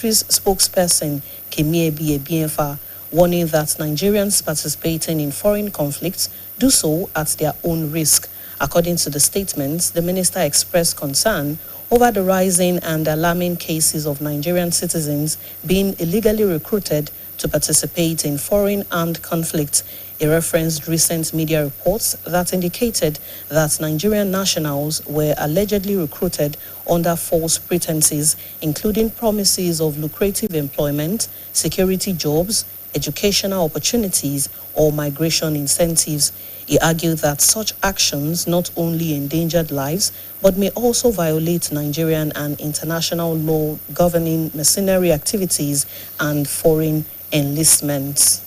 ministry's spokesperson, Kemiebi Ebienfa, warning that Nigerians participating in foreign conflicts do so at their own risk. According to the statement, the minister expressed concern over the rising and alarming cases of Nigerian citizens being illegally recruited to participate in foreign armed conflicts. He referenced recent media reports that indicated that Nigerian nationals were allegedly recruited under false pretenses, including promises of lucrative employment, security jobs, educational opportunities, or migration incentives. He argued that such actions not only endangered lives, but may also violate Nigerian and international law governing mercenary activities and foreign enlistments.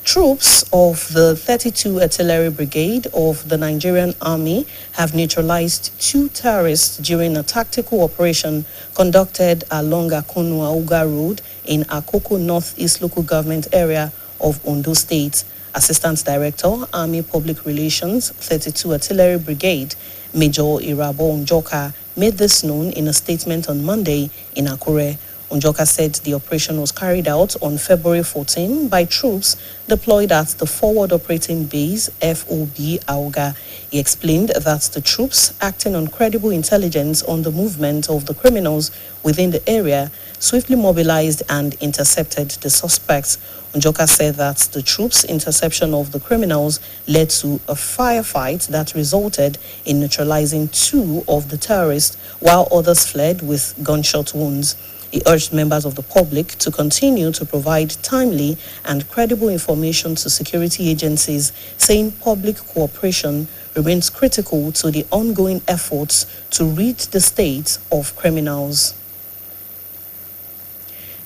Troops of the 32 Artillery Brigade of the Nigerian Army have neutralized 2 terrorists during a tactical operation conducted along Akunu-Auga Road in Akoko Northeast Local Government Area of Ondo State. Assistant Director, Army Public Relations, 32 Artillery Brigade, Major Iroyin Ojokanri, made this known in a statement on Monday in Akure. Onjoka said the operation was carried out on February 14 by troops deployed at the Forward Operating Base, FOB Auga. He explained that the troops, acting on credible intelligence on the movement of the criminals within the area, swiftly mobilized and intercepted the suspects. Onjoka said that the troops' interception of the criminals led to a firefight that resulted in neutralizing 2 of the terrorists, while others fled with gunshot wounds. He urged members of the public to continue to provide timely and credible information to security agencies, saying public cooperation remains critical to the ongoing efforts to rid the state of criminals.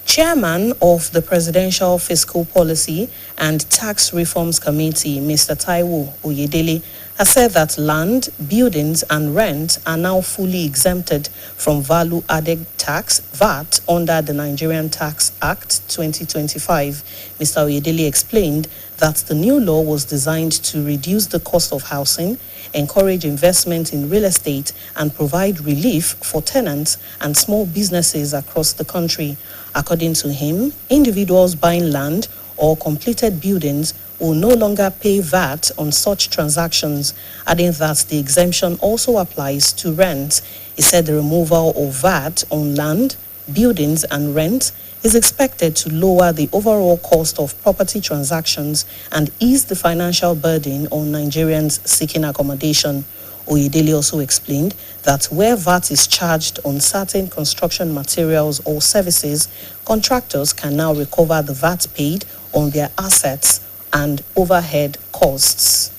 Chairman of the Presidential Fiscal Policy and Tax Reforms Committee, Mr. Taiwo Oyedele, has said that land, buildings and rent are now fully exempted from value-added tax, VAT, under the Nigerian Tax Act 2025. Mr. Oyedele explained that the new law was designed to reduce the cost of housing, encourage investment in real estate, and provide relief for tenants and small businesses across the country. According to him, individuals buying land or completed buildings will no longer pay VAT on such transactions, adding that the exemption also applies to rent. He said the removal of VAT on land, buildings and rent is expected to lower the overall cost of property transactions and ease the financial burden on Nigerians seeking accommodation. Oyedele also explained that where VAT is charged on certain construction materials or services, contractors can now recover the VAT paid on their assets and overhead costs.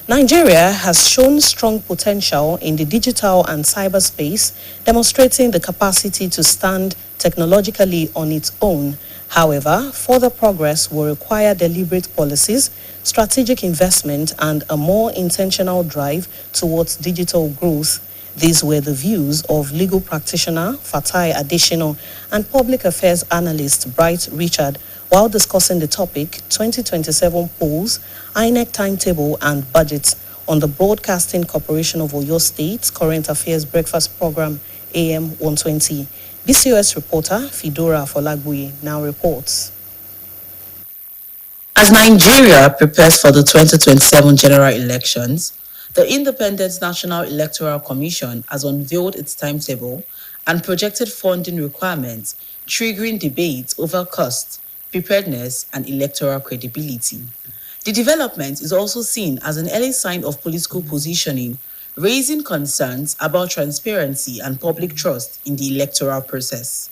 Nigeria has shown strong potential in the digital and cyberspace, demonstrating the capacity to stand technologically on its own. However, further progress will require deliberate policies, strategic investment, and a more intentional drive towards digital growth. These were the views of legal practitioner Fatai Adesina and public affairs analyst Bright Richard while discussing the topic 2027 polls, INEC timetable and budget on the Broadcasting Corporation of Oyo State Current Affairs Breakfast Program AM 120. BCOS reporter Fidora Folagui now reports. As Nigeria prepares for the 2027 general elections, the Independent National Electoral Commission has unveiled its timetable and projected funding requirements, triggering debates over cost, preparedness, and electoral credibility. The development is also seen as an early sign of political positioning, raising concerns about transparency and public trust in the electoral process.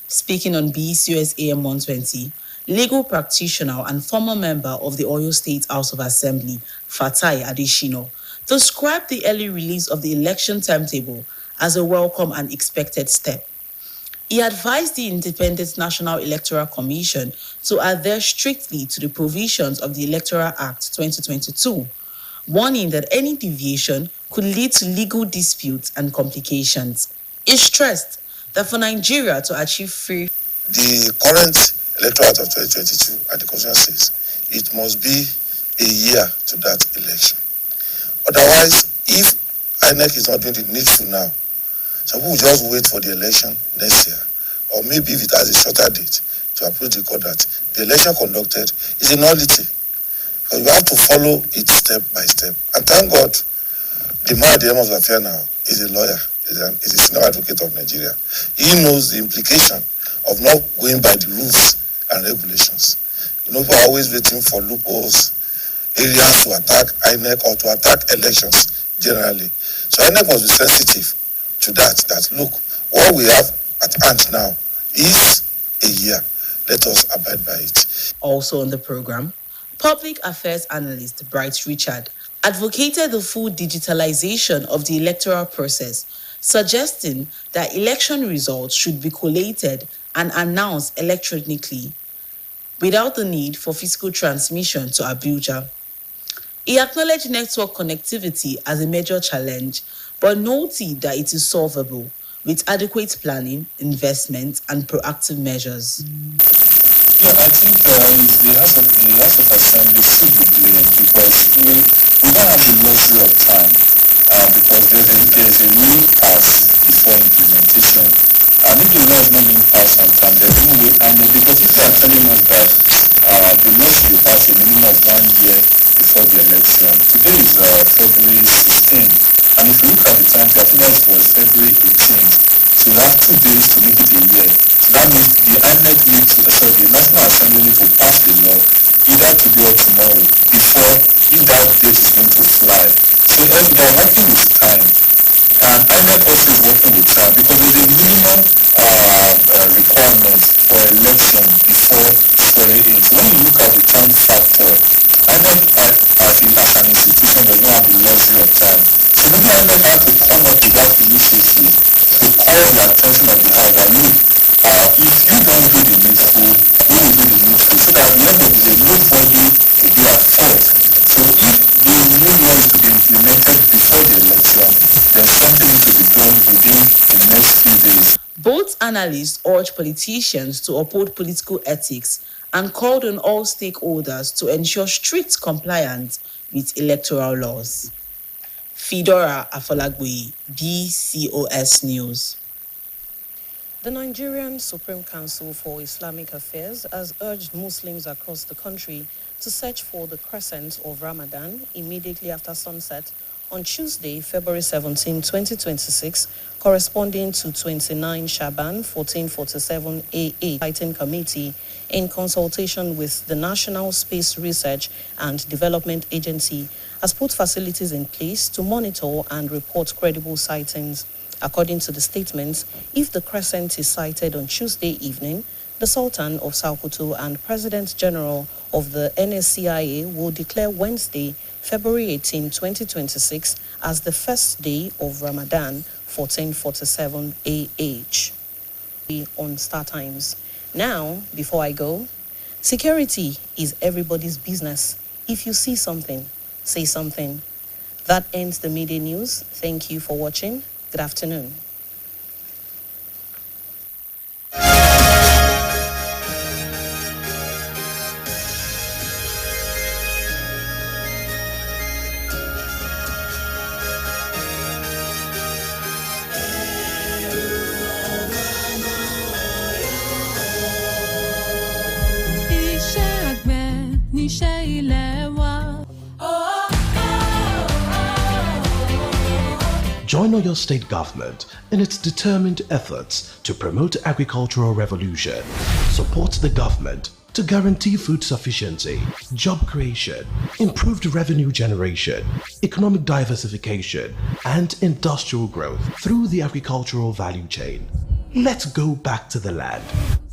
Speaking on BCOS AM 120, legal practitioner and former member of the Oyo State House of Assembly, Fatai Adesina, described the early release of the election timetable as a welcome and expected step. He advised the Independent National Electoral Commission to adhere strictly to the provisions of the Electoral Act 2022, warning that any deviation could lead to legal disputes and complications. He stressed that for Nigeria to achieve free... The current Electoral Act of 2022 at the Constitution says it must be a year to that election. Otherwise, if INEC is not doing the needful now, Some people just wait for the election next year, or maybe if it has a shorter date, to approach the court that the election conducted is a nullity. But you have to follow it step by step. And thank God, the man at the end of the affair now is a lawyer, is a senior advocate of Nigeria. He knows the implication of not going by the rules and regulations. People are always waiting for loopholes, areas to attack INEC or to attack elections generally. So INEC must be sensitive to that look, what we have at hand now is a year. Let us abide by it. Also on the program, Public Affairs Analyst Bright Richard advocated the full digitalization of the electoral process, suggesting that election results should be collated and announced electronically without the need for physical transmission to Abuja. He acknowledged network connectivity as a major challenge, but noted that it is solvable with adequate planning, investment, and proactive measures. Yeah, I think the House of Assembly should be blamed because we don't have the luxury of time because there's a new pass before implementation. And if the law is not being passed on time, there's no way. And because if they are telling us that the law should be passed a minimum of 1 year before the election, today is February 16th. And if you look at the time, I think that was February 18th. So we have 2 days to make it a year. So that means the INEC the National Assembly need to pass the law either today or tomorrow before if that date is going to fly. So they are working with time. And INEC also is working with time because there's a minimum requirement for election before swearing in. So when you look at the time factor, INEC as an institution does not have the luxury of time. So maybe INEC have to come up with that initiative to call the attention of the House that look, if you don't do the needful, we will do the needful. So that at the end of the day, nobody will be at fault. So if the new law is to be implemented before the election, then something needs to be done within the next few days. Both analysts urged politicians to uphold political ethics and called on all stakeholders to ensure strict compliance with electoral laws. Fedora Afolagwe, BCOS News. The Nigerian Supreme Council for Islamic Affairs has urged Muslims across the country to search for the crescent of Ramadan immediately after sunset on Tuesday, February 17, 2026, corresponding to 29 Shaban 1447 AA Fighting Committee in consultation with the National Space Research and Development Agency has put facilities in place to monitor and report credible sightings. According to the statements, if the crescent is sighted on Tuesday evening, the Sultan of Sokoto and President General of the NSCIA will declare Wednesday, February 18, 2026, as the first day of Ramadan 1447 AH. On Star Times. Now, before I go, security is everybody's business. If you see something, say something. That ends the media news. Thank you for watching. Good afternoon. Join Oyo State government in its determined efforts to promote agricultural revolution. Support the government to guarantee food sufficiency, job creation, improved revenue generation, economic diversification, and industrial growth through the agricultural value chain. Let's go back to the land.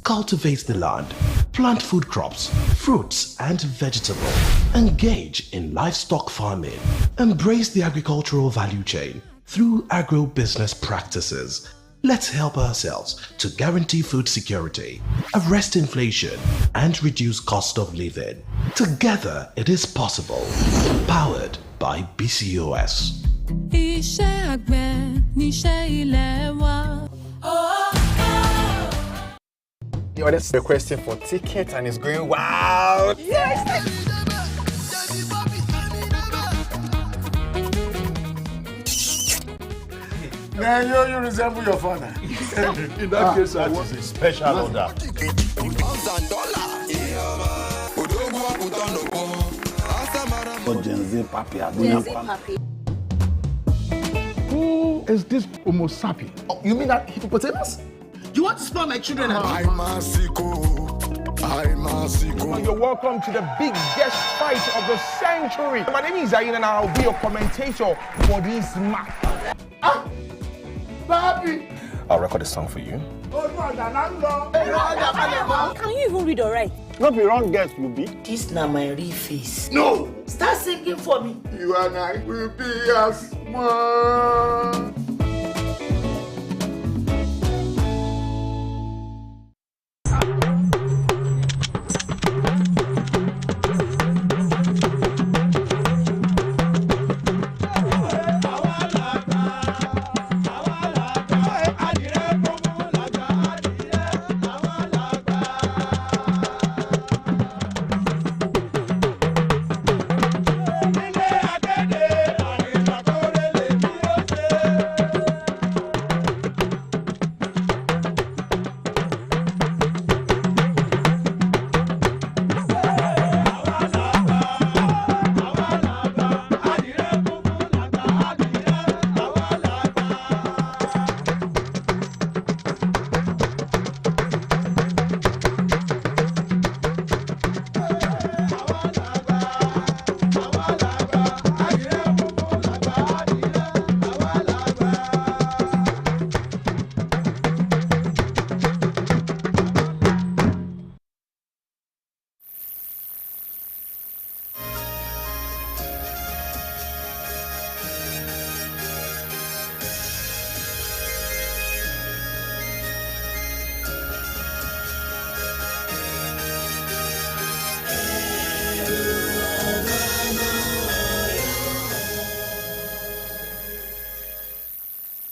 Cultivate the land, plant food crops, fruits and vegetables, engage in livestock farming, embrace the agricultural value chain through agro-business practices. Let's help ourselves to guarantee food security, arrest inflation, and reduce cost of living. Together, it is possible. Powered by BCOS. The others requesting for tickets and it's going wild. Yes! Then you resemble your father. In that case, I want a special order. Who is this Homo sapien? Oh, you mean that hippopotamus? You want to spoil my children? I'm You're welcome to the biggest fight of the century. My name is Iroyin and I'll be your commentator for this match. Papi! I'll record a song for you. Can you even read or write? Not be wrong guess, you be. This na my real face. No! Start singing for me. You and I will be as one.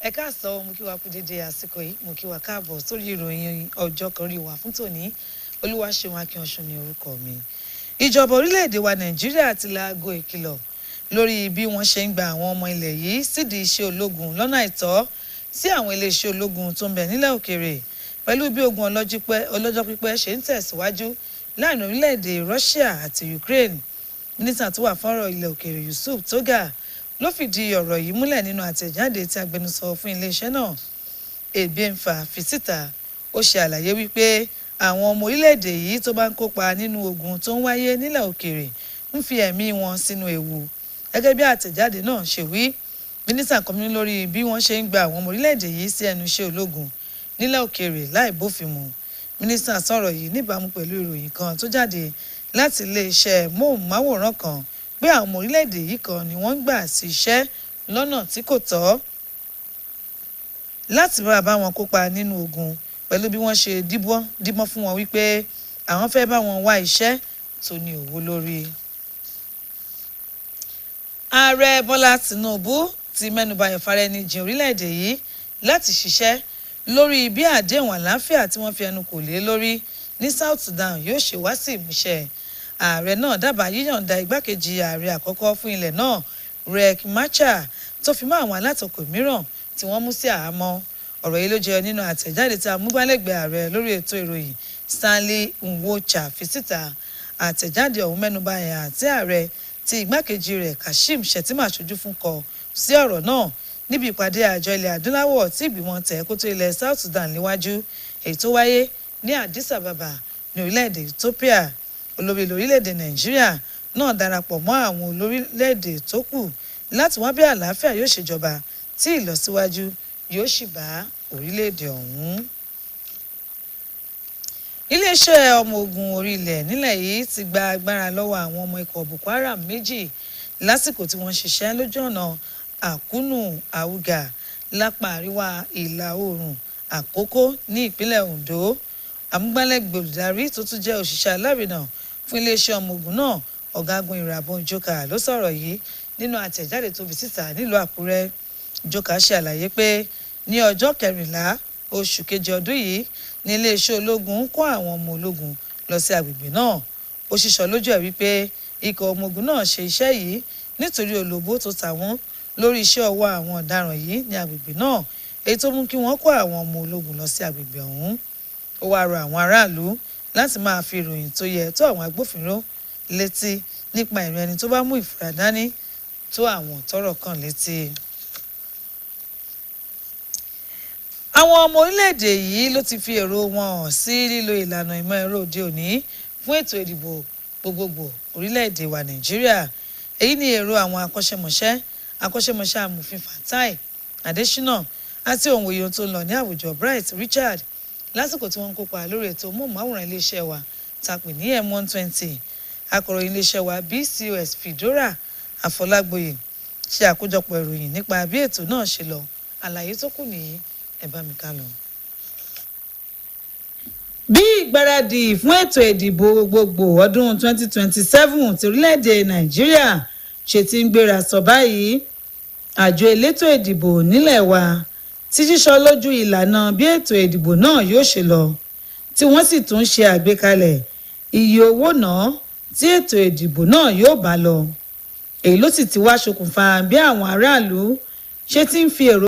ẹ káàsán mo kí wa kú dédé àsìkò yìí mo kí wa káàbọ̀ sórí ìròyìn ọjọ́ kan rí wa fún tòní Olúwaṣeun Akínọ̀sùn ní orúkọ mi. Ìjọba orílẹ̀-èdè wa Nàìjíríà ti laago ìkìlọ̀ lórí bí wọ́n ṣe ń gba àwọn ọmọ ilẹ̀ yìí sídìí iṣẹ́ ológun lọ́nà àìtọ́ sí àwọn iléeṣẹ́ ológun tó ń bẹ nílẹ̀ òkèèrè pẹ̀lú bí ogun ọlọ́jọ́ pípẹ́ ṣe ń tẹ̀síwájú láàrin orílẹ̀-èdè Russia àti Ukraine. Mínísítà tó wà fọ́rọ̀ ilẹ̀ òkèèrè Yusuf Toga ló fìdí ọ̀rọ̀ yìí múlẹ̀ nínú àtẹ̀jáde tí agbẹnusọ fún iléeṣẹ́ náà Ebienfa fi síta. Ó ṣe àlàyé wípé àwọn ọmọ orílẹ̀-èdè yìí tó bá ń kópa nínú ogun tó ń wáyé nílẹ̀ òkèèrè ń fi ẹ̀mí wọn sínú ewu. Gẹ́gẹ́ bí àtẹ̀jáde náà ṣe wí, mínísítà kọ́mí lórí bí wọ́n ṣe ń gba àwọn ọmọ orílẹ̀-èdè yìí sí ẹnu iṣẹ́ ológun nílẹ̀ òkèèrè láì bófin mu. Mínísítà sọ̀rọ̀ yìí níbàámu pẹ̀lú ìròyìn kan tó jáde láti iléeṣẹ́ móhùnmáwòrán kan pé àwọn ọmọ orílẹ̀-èdè yìí kan ni wọ́n ń gbà sí iṣẹ́ lọ́nà tí kò tọ́ láti bá wọn kópa nínú ogun pẹ̀lú bí wọ́n ṣe díbọ́n fún wọn wípé àwọn fẹ́ bá wọn wá iṣẹ́ tó ní owó lórí. Ààrẹ Bọ́lá Tinubu ti mẹ́nubà ìfaraẹnijìn orílẹ̀-èdè yìí láti ṣiṣẹ́ lórí bí àdéhùn àlàáfíà tí wọ́n fi ẹnu kò lé lórí ní South Sudan yóò ṣe wá sí ìmúṣẹ. Ààrẹ náà dábàá yíyọ̀ǹda igbákejì ààrẹ àkọ́kọ́ fún ilẹ̀ náà Riek Machar tó fi mọ́ àwọn alátakò mìíràn tí wọ́n mú sí àhámọ́. Ọ̀rọ̀ yìí ló jẹyọ nínú àtẹ̀jáde tí amúgbálẹ́gbẹ̀ẹ́ ààrẹ lórí ètò ìròyìn Stanley Nwocha fi síta. Àtẹ̀jáde ọ̀hún mẹ́nubà ẹ̀yà àti ààrẹ tí igbákejì rẹ̀ Kashim Shettima ṣojú fún kọ sí ọ̀rọ̀ náà níbi ìpàdé àjọ ilẹ̀ adúláwọ̀ tí ìgbìmọ̀ tẹ̀kótó ilẹ̀ South Sudan léwájú èyí tó wáyé ní Addis Ababa ní orílẹ̀-èdè Ethiopia. Olórí orílẹ̀-èdè Nàìjíríà náà darapọ̀ mọ́ àwọn olórílẹ̀-èdè tó kù láti wá bí àlàáfíà yóò ṣe jọba tí ìlọsíwájú yóò sì bá orílẹ̀-èdè ọ̀hún. Iléeṣẹ́ ọmọ ogun orílẹ̀ nílẹ̀ yìí ti gba agbára lọ́wọ́ àwọn ọmọ ikọ̀ Boko Haram méjì lásìkò tí wọ́n ṣiṣẹ́ lójú ọ̀nà Àkúnù Àwùgà lápá àríwá ìlà oòrùn Àkókó ní ìpínlẹ̀ Ondo. Amúgbálẹ́gbẹ̀ẹ́ olùdarí tó tún jẹ́ òṣìṣẹ́ alárinà fún iléeṣẹ́ ọmọ ogun náà Ọ̀gágun Iroyin Ojokanri ló sọ̀rọ̀ yìí nínú àtẹ̀jáde tó fi síta nílùú Àkúrẹ́. Ojokanri ṣe àlàyé pé ní ọjọ́ 14 oṣù keje ọdún yìí ní iléeṣẹ́ ológun kó àwọn ọmọ ológun lọ sí agbègbè náà. Ó ṣíṣọ lójú ẹ̀ wípé ikọ̀ ọmọ ogun náà ṣe iṣẹ́ yìí nítorí olóbó tó tà wọ́n lórí iṣẹ́ ọwọ́ àwọn ọ̀daràn yìí ní agbègbè náà èyí tó mú kí wọ́n kó àwọn ọmọ ológun lọ sí agbègbè ọ̀hún. Ó wáá rọ àwọn aráàlú láti máa fi ìròyìn tó yẹ tó àwọn agbófinró létí nípa ìrìn ẹni tó bá mú ìfura dání tó àwọn tọ́rọ̀ kàn létí. Àwọn ọmọ orílẹ̀-èdè yìí ló ti fi èrò wọn hàn sí lílo ìlànà ìmọ̀ ẹ̀rọ òde òní fún ètò ìdìbò gbogbogbò orílẹ̀-èdè wa Nàìjíríà. Èyí ni èrò àwọn akọ́ṣẹ́mọṣẹ́ amòfin Fatai Adésínà àti òǹwòye tó ń lọ ní àwùjọ Bright Richard lásìkò tí wọ́n ń kópa lórí ètò móhùnmáwòrán iléeṣẹ́ wa tàpé ní M120. Akọ̀ròyìn iléeṣẹ́ wa BCOS Fìdórà Àfọlágbóyè ṣe àkójọpọ̀ ìròyìn nípa bí ètò náà ṣe lọ. Àlàyé tó kù nìyí, ẹ bá mi ká lọ. Bí ìgbáradì fún ètò ìdìbò gbogbogbò ọdún 2027 ti orílẹ̀-èdè Nàìjíríà ṣe ti ń gbéra sọ báyìí, àjọ elétò ìdìbò nílẹ̀ wa ti ṣíṣọ lójú ìlànà bí ètò ìdìbò náà yóò ṣe lọ, tí wọ́n sì tún ṣe àgbékalẹ̀ iye owó náà tí ètò ìdìbò náà yóò bá lọ. Èyí ló sì ti wá ṣokùnfà bí àwọn aráàlú ṣe ti ń fi èrò